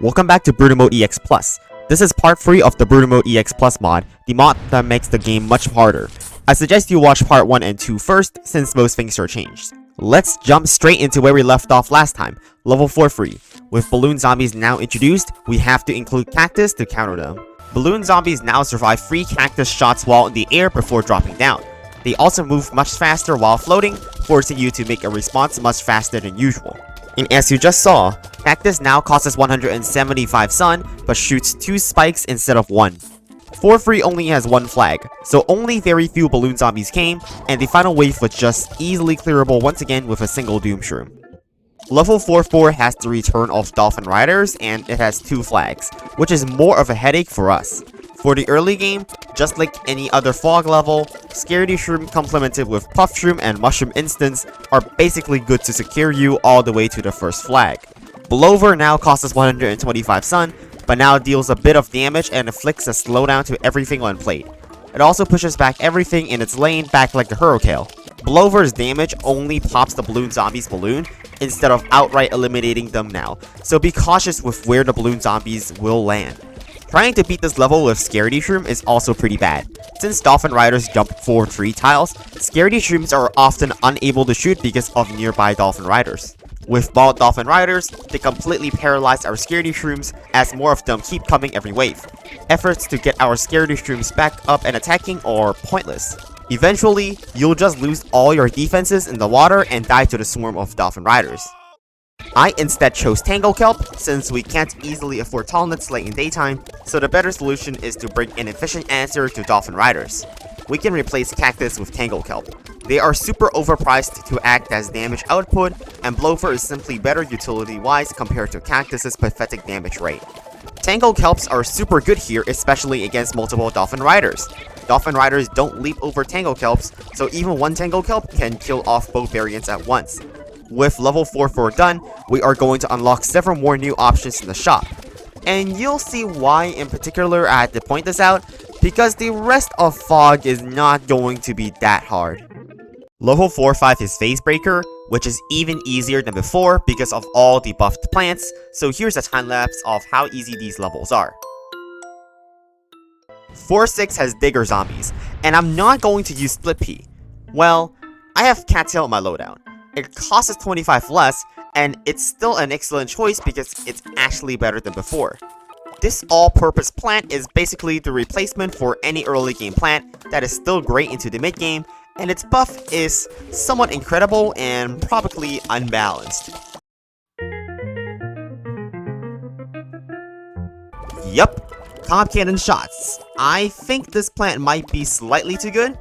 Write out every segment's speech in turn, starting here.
Welcome back to Brutal Mode EX Plus. This is part 3 of the Brutal Mode EX Plus mod, the mod that makes the game much harder. I suggest you watch part 1 and 2 first, since most things are changed. Let's jump straight into where we left off last time, level 4 free. With balloon zombies now introduced, we have to include cactus to counter them. Balloon zombies now survive free cactus shots while in the air before dropping down. They also move much faster while floating, forcing you to make a response much faster than usual. And as you just saw, cactus now costs 175 sun, but shoots 2 spikes instead of 1. 4 free only has 1 flag, so only very few balloon zombies came, and the final wave was just easily clearable once again with a single doom shroom. Level 4 has the return of Dolphin riders, and it has 2 flags, which is more of a headache for us. For the early game, just like any other fog level, Scaredy Shroom complemented with Puff Shroom and Mushroom Instance are basically good to secure you all the way to the first flag. Blowover now costs 125 sun, but now deals a bit of damage and inflicts a slowdown to everything on plate. It also pushes back everything in its lane back like the Hurricane. Blowover's damage only pops the balloon zombies' balloon instead of outright eliminating them now, so be cautious with where the balloon zombies will land. Trying to beat this level with Scaredy Shroom is also pretty bad. Since Dolphin Riders jump 4 tree tiles, Scaredy Shrooms are often unable to shoot because of nearby Dolphin Riders. With bald Dolphin Riders, they completely paralyze our Scaredy Shrooms as more of them keep coming every wave. Efforts to get our Scaredy Shrooms back up and attacking are pointless. Eventually, you'll just lose all your defenses in the water and die to the swarm of Dolphin Riders. I instead chose Tangle Kelp, since we can't easily afford tallnets late in daytime, so the better solution is to bring an efficient answer to Dolphin Riders. We can replace Cactus with Tangle Kelp. They are super overpriced to act as damage output, and Blowover is simply better utility-wise compared to Cactus's pathetic damage rate. Tangle Kelps are super good here, especially against multiple Dolphin Riders. Dolphin Riders don't leap over Tangle Kelps, so even one Tangle Kelp can kill off both variants at once. With level 4 done, we are going to unlock several more new options in the shop. And you'll see why in particular I had to point this out, because the rest of Fog is not going to be that hard. Level 4-5 is Vasebreaker, which is even easier than before because of all the buffed plants, so here's a time lapse of how easy these levels are. 4-6 has Digger Zombies, and I'm not going to use Split Pea. Well, I have Cattail in my loadout. It costs 25 less, and it's still an excellent choice because it's actually better than before. This all-purpose plant is basically the replacement for any early game plant that is still great into the mid-game, and its buff is somewhat incredible and probably unbalanced. Yup, Cob Cannon shots. I think this plant might be slightly too good.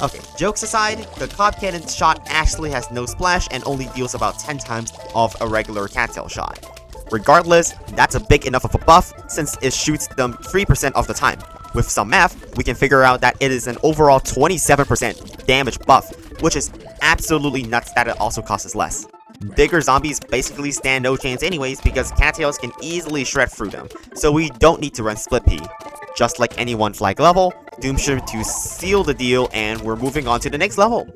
Okay, jokes aside, the Cob Cannon shot actually has no splash and only deals about 10 times of a regular cattail shot. Regardless, that's a big enough of a buff since it shoots them 3% of the time. With some math, we can figure out that it is an overall 27% damage buff, which is absolutely nuts that it also costs less. Digger zombies basically stand no chance anyways because cattails can easily shred through them, so we don't need to run Split Pea. Just like any 1 flag level, Doom Shroom to seal the deal, and we're moving on to the next level.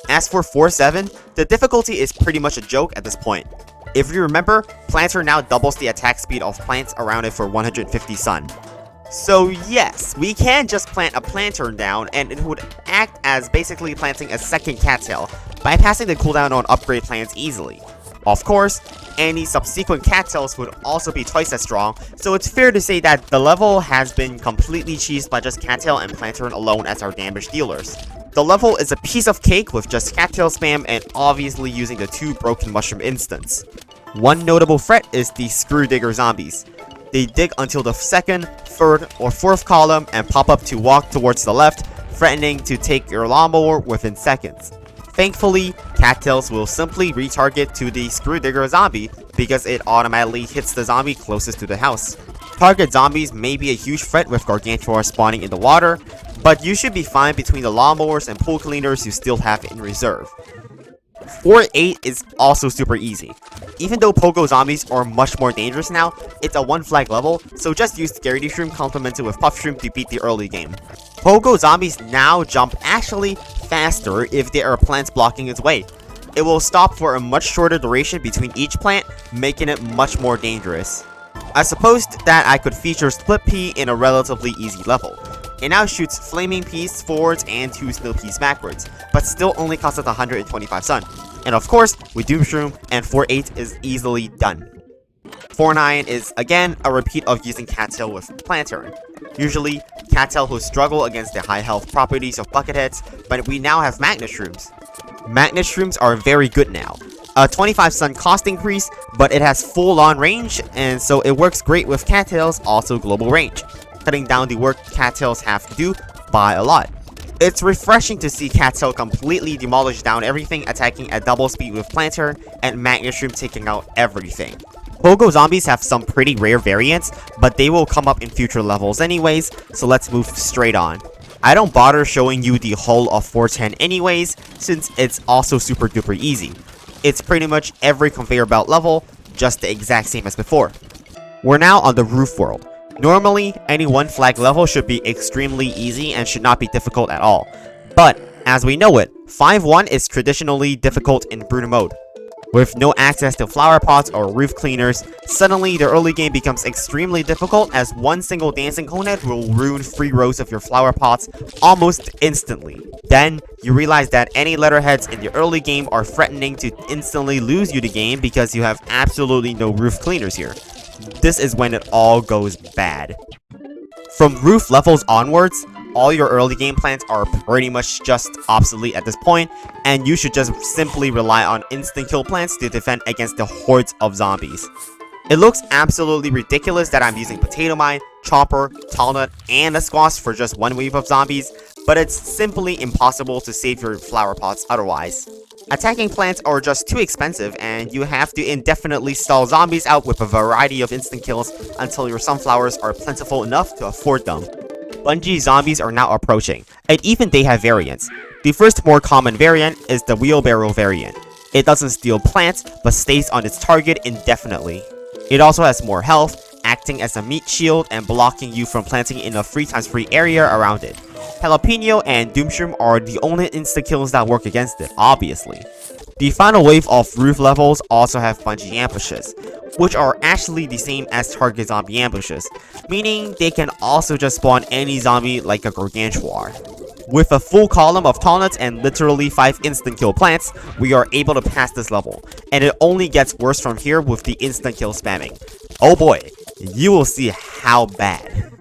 As for 4-7, the difficulty is pretty much a joke at this point. If you remember, Planter now doubles the attack speed of plants around it for 150 sun. So yes, we can just plant a Planter down and it would act as basically planting a second cattail, bypassing the cooldown on upgrade plants easily. Of course, any subsequent cattails would also be twice as strong, so it's fair to say that the level has been completely cheesed by just cattail and planter alone as our damage dealers. The level is a piece of cake with just cattail spam and obviously using the 2 broken mushroom instants. One notable threat is the Screw Digger zombies. They dig until the 2nd, 3rd, or 4th column and pop up to walk towards the left, threatening to take your lawnmower within seconds. Thankfully, cattails will simply retarget to the Screw Digger zombie because it automatically hits the zombie closest to the house. Target zombies may be a huge threat with Gargantua spawning in the water, but you should be fine between the lawnmowers and pool cleaners you still have in reserve. 4-8 is also super easy. Even though Pogo Zombies are much more dangerous now, it's a 1 flag level, so just use Scaredy Shroom complemented with Puff Shroom to beat the early game. Pogo Zombies now jump actually faster if there are plants blocking its way. It will stop for a much shorter duration between each plant, making it much more dangerous. I supposed that I could feature Split Pea in a relatively easy level. It now shoots Flaming Peas forwards and 2 Snow Peas backwards, but still only costs us 125 sun. And of course, with Doomshroom, and 4-8 is easily done. 4-9 is again a repeat of using Cattail with Planturn. Usually, Cattail will struggle against the high health properties of Bucketheads, but we now have Magnet Shrooms. Magnet Shrooms are very good now. A 25 sun cost increase, but it has full-on range, and so it works great with Cattail's also global range, cutting down the work Cattails have to do by a lot. It's refreshing to see Cattail completely demolish down everything, attacking at double speed with Planturn, and Magnet Shroom taking out everything. Pogo Zombies have some pretty rare variants, but they will come up in future levels anyways, so let's move straight on. I don't bother showing you the whole of 410 anyways, since it's also super duper easy. It's pretty much every conveyor belt level, just the exact same as before. We're now on the roof world. Normally, any one flag level should be extremely easy and should not be difficult at all. But, as we know it, 5-1 is traditionally difficult in Bruno mode. With no access to flower pots or roof cleaners, suddenly the early game becomes extremely difficult as one single dancing conehead will ruin 3 rows of your flower pots almost instantly. Then, you realize that any letterheads in the early game are threatening to instantly lose you the game because you have absolutely no roof cleaners here. This is when it all goes bad. From roof levels onwards, all your early game plants are pretty much just obsolete at this point, and you should just simply rely on instant kill plants to defend against the hordes of zombies. It looks absolutely ridiculous that I'm using Potato Mine, Chopper, Tallnut, and a Squash for just one wave of zombies, but it's simply impossible to save your flower pots otherwise. Attacking plants are just too expensive, and you have to indefinitely stall zombies out with a variety of instant kills until your sunflowers are plentiful enough to afford them. Bungie zombies are now approaching, and even they have variants. The first more common variant is the wheelbarrow variant. It doesn't steal plants, but stays on its target indefinitely. It also has more health, acting as a meat shield and blocking you from planting in a 3x3 area around it. Jalapeno and Doomshroom are the only insta-kills that work against it, obviously. The final wave of roof levels also have Bungie ambushes, which are actually the same as target zombie ambushes, meaning they can also just spawn any zombie like a gargantuar. With a full column of tallnuts and literally 5 instant kill plants, we are able to pass this level, and it only gets worse from here with the instant kill spamming. Oh boy, you will see how bad.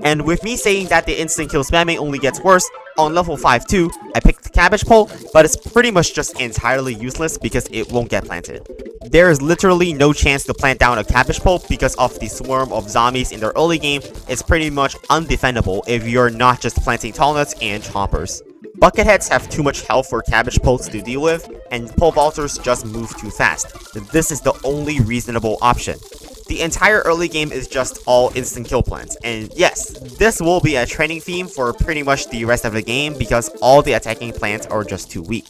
And with me saying that the instant kill spamming only gets worse, on level 5 too, I picked the cabbage pole, but it's pretty much just entirely useless because it won't get planted. There is literally no chance to plant down a cabbage pole because of the swarm of zombies in the early game. It's pretty much undefendable if you're not just planting tallnuts and choppers. Bucketheads have too much health for cabbage poles to deal with, and pole vaulters just move too fast. This is the only reasonable option. The entire early game is just all instant kill plants, and yes, this will be a training theme for pretty much the rest of the game because all the attacking plants are just too weak.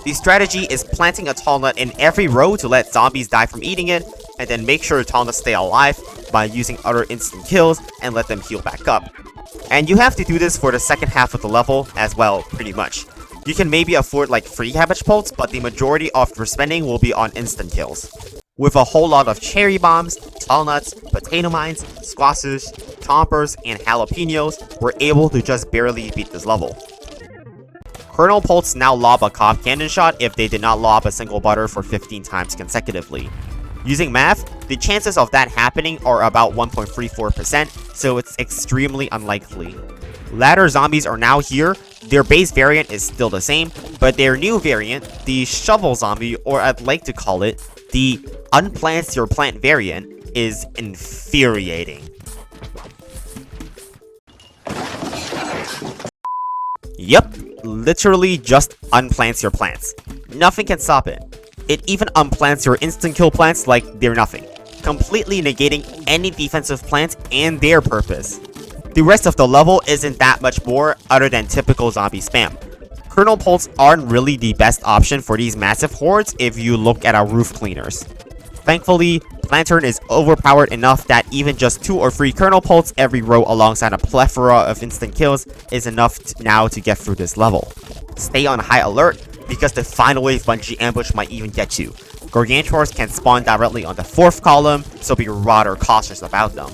The strategy is planting a tallnut in every row to let zombies die from eating it, and then make sure the tallnuts stay alive by using other instant kills and let them heal back up. And you have to do this for the second half of the level as well, pretty much. You can maybe afford like 3 cabbage poles, but the majority of your spending will be on instant kills. With a whole lot of cherry bombs, tallnuts, potato mines, squashes, chompers, and jalapenos, we're able to just barely beat this level. Colonel Pulse now lob a cob cannon shot if they did not lob a single butter for 15 times consecutively. Using math, the chances of that happening are about 1.34%, so it's extremely unlikely. Ladder zombies are now here. Their base variant is still the same, but their new variant, the shovel zombie, or I'd like to call it, the Unplants Your Plant variant, is infuriating. Yep, literally just unplants your plants. Nothing can stop it. It even unplants your instant kill plants like they're nothing, completely negating any defensive plants and their purpose. The rest of the level isn't that much more other than typical zombie spam. Colonel Pulse aren't really the best option for these massive hordes if you look at our roof cleaners. Thankfully, Planturn is overpowered enough that even just 2 or 3 Colonel Pulse every row alongside a plethora of instant kills is enough now to get through this level. Stay on high alert because the final wave Bungie ambush might even get you. Gargantuars can spawn directly on the 4th column, so be rather cautious about them.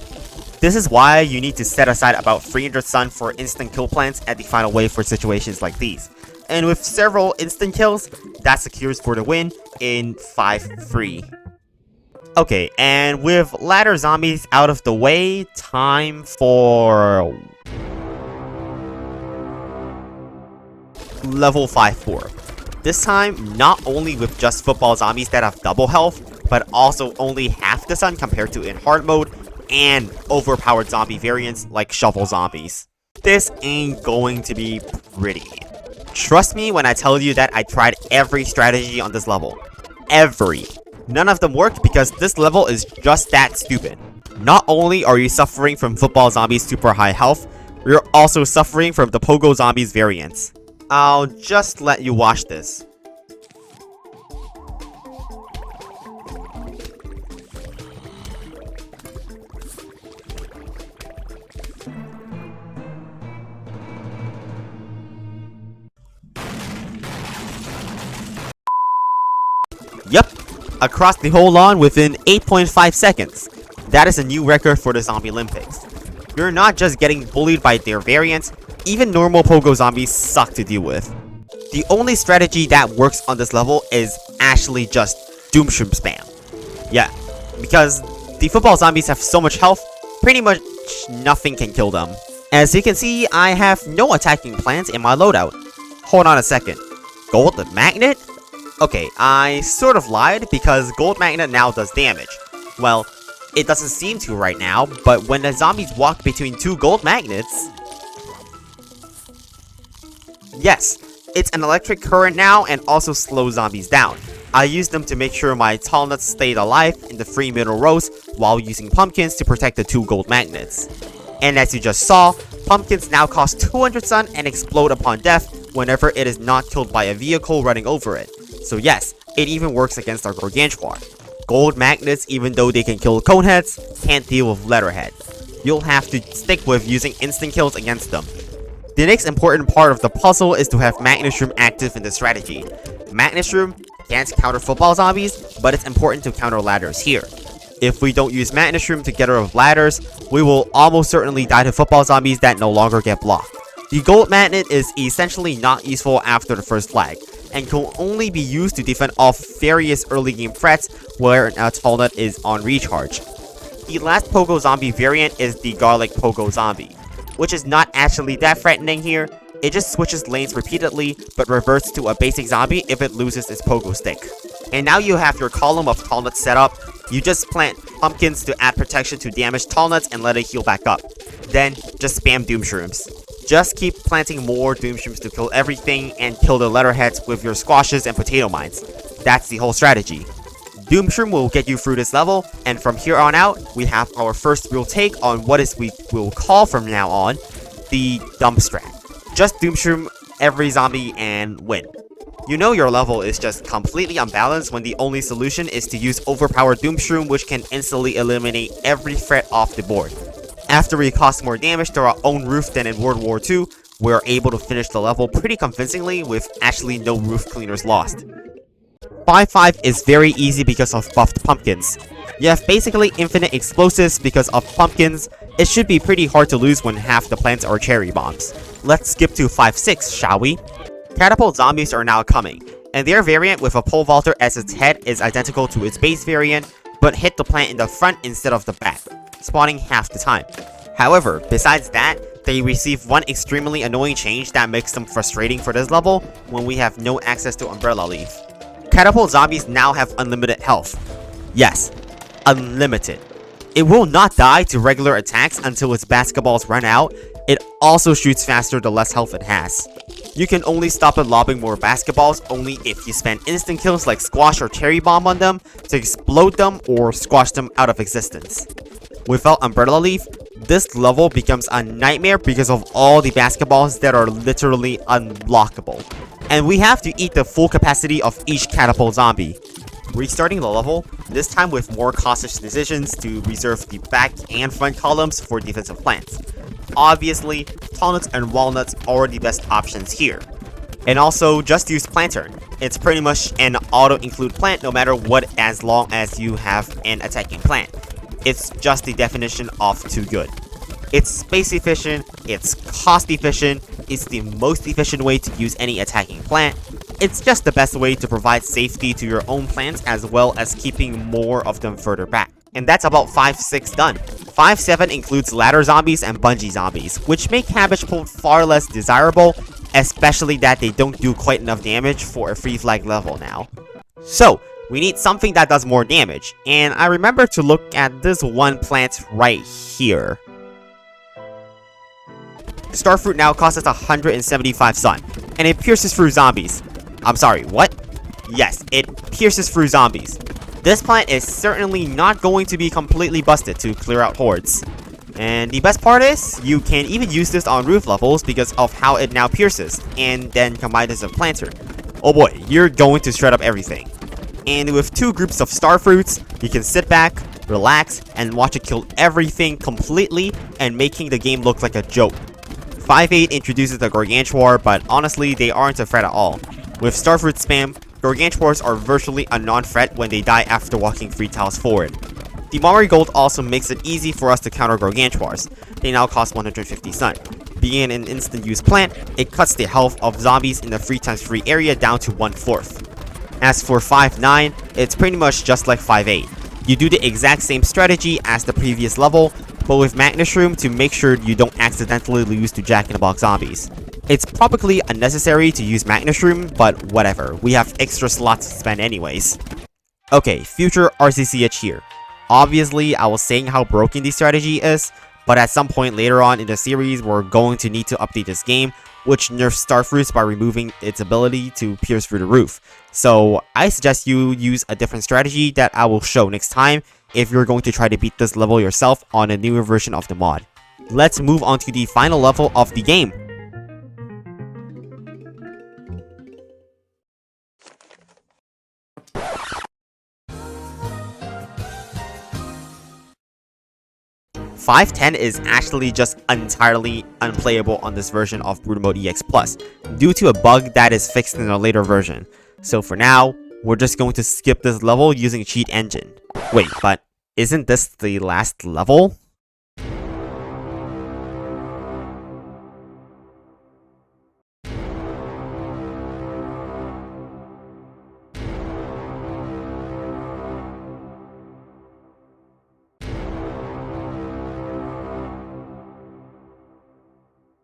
This is why you need to set aside about 300 sun for instant kill plants at the final wave for situations like these. And with several instant kills, that secures for the win in 5-3. Okay, and with ladder zombies out of the way, time for level 5-4. This time, not only with just football zombies that have double health, but also only half the sun compared to in hard mode, and overpowered zombie variants like shovel zombies. This ain't going to be pretty. Trust me when I tell you that I tried every strategy on this level. Every. None of them worked because this level is just that stupid. Not only are you suffering from football zombies' super high health, you're also suffering from the pogo zombies variants. I'll just let you watch this. Yep, across the whole lawn within 8.5 seconds. That is a new record for the Zombie Olympics. You're not just getting bullied by their variants, even normal pogo zombies suck to deal with. The only strategy that works on this level is actually just Doomshroom spam. Yeah, because the football zombies have so much health, pretty much nothing can kill them. As you can see, I have no attacking plants in my loadout. Hold on a second. Gold magnet? Okay, I sort of lied because gold magnet now does damage. Well, it doesn't seem to right now, but when the zombies walk between two gold magnets... Yes, it's an electric current now and also slows zombies down. I used them to make sure my tall nuts stayed alive in the 3 middle rows while using pumpkins to protect the 2 gold magnets. And as you just saw, pumpkins now cost 200 sun and explode upon death whenever it is not killed by a vehicle running over it. So yes, it even works against our Gargantuar. Gold magnets, even though they can kill coneheads, can't deal with letterhead. You'll have to stick with using instant kills against them. The next important part of the puzzle is to have Magnusroom active in the strategy. Magnusroom can't counter football zombies, but it's important to counter ladders here. If we don't use Magnusroom together with ladders, we will almost certainly die to football zombies that no longer get blocked. The gold magnet is essentially not useful after the first flag, and can only be used to defend off various early game threats where a tall nut is on recharge. The last pogo zombie variant is the garlic pogo zombie, which is not actually that threatening here. It just switches lanes repeatedly, but reverts to a basic zombie if it loses its pogo stick. And now you have your column of tall nuts set up. You just plant pumpkins to add protection to damaged tall nuts and let it heal back up. Then, just spam Doomshrooms. Just keep planting more Doomshrooms to kill everything and kill the letterheads with your squashes and potato mines. That's the whole strategy. Doomshroom will get you through this level, and from here on out, we have our first real take on what we will call from now on the dump strat. Just Doomshroom every zombie and win. You know your level is just completely unbalanced when the only solution is to use overpowered Doomshroom, which can instantly eliminate every threat off the board. After we cost more damage to our own roof than in World War II, we are able to finish the level pretty convincingly with actually no roof cleaners lost. 5-5 is very easy because of buffed pumpkins. You have basically infinite explosives because of pumpkins. It should be pretty hard to lose when half the plants are cherry bombs. Let's skip to 5-6, shall we? Catapult zombies are now coming, and their variant with a pole vaulter as its head is identical to its base variant, but hit the plant in the front instead of the back, spawning half the time. However, besides that, they receive one extremely annoying change that makes them frustrating for this level when we have no access to Umbrella Leaf. Catapult zombies now have unlimited health. Yes, unlimited. It will not die to regular attacks until its basketballs run out. It also shoots faster the less health it has. You can only stop it lobbing more basketballs only if you spend instant kills like Squash or Cherry Bomb on them to explode them or squash them out of existence. Without Umbrella Leaf, this level becomes a nightmare because of all the basketballs that are literally unblockable. And we have to eat the full capacity of each catapult zombie. Restarting the level, this time with more cautious decisions to reserve the back and front columns for defensive plants. Obviously, tall nuts and walnuts are the best options here. And also, just use planter. It's pretty much an auto-include plant no matter what, as long as you have an attacking plant. It's just the definition of too good. It's space efficient, it's cost efficient, it's the most efficient way to use any attacking plant. It's just the best way to provide safety to your own plants as well as keeping more of them further back. And that's about 5-6 done. 5-7 includes ladder zombies and bungee zombies, which make cabbage pult far less desirable, especially that they don't do quite enough damage for a free flag level now. So, we need something that does more damage, and I remember to look at this one plant right here. Starfruit now costs us 175 sun, and it pierces through zombies. I'm sorry, what? Yes, it pierces through zombies. This plant is certainly not going to be completely busted to clear out hordes. And the best part is, you can even use this on roof levels because of how it now pierces, and then combine this with planter. Oh boy, you're going to shred up everything. And with 2 groups of Starfruits, you can sit back, relax, and watch it kill everything completely and making the game look like a joke. 5-8 introduces the Gargantuar, but honestly, they aren't a threat at all. With Starfruit spam, Gargantuars are virtually a non-threat when they die after walking 3 tiles forward. The Marigold also makes it easy for us to counter Gargantuars. They now cost 150 sun. Being an instant use plant, it cuts the health of zombies in the 3x3 area down to 1/4. As for 5-9, it's pretty much just like 5-8. You do the exact same strategy as the previous level, but with Magnus Room to make sure you don't accidentally lose to Jack-in-the-Box zombies. It's probably unnecessary to use Magnus Room, but whatever, we have extra slots to spend anyways. Okay, future RCCH here. Obviously, I was saying how broken the strategy is, but at some point later on in the series, we're going to need to update this game, which nerfs Starfruits by removing its ability to pierce through the roof. So, I suggest you use a different strategy that I will show next time if you're going to try to beat this level yourself on a newer version of the mod. Let's move on to the final level of the game. .510 is actually just entirely unplayable on this version of Brutal Mode EX Plus, due to a bug that is fixed in a later version. So for now, we're just going to skip this level using Cheat Engine. Wait, but isn't this the last level?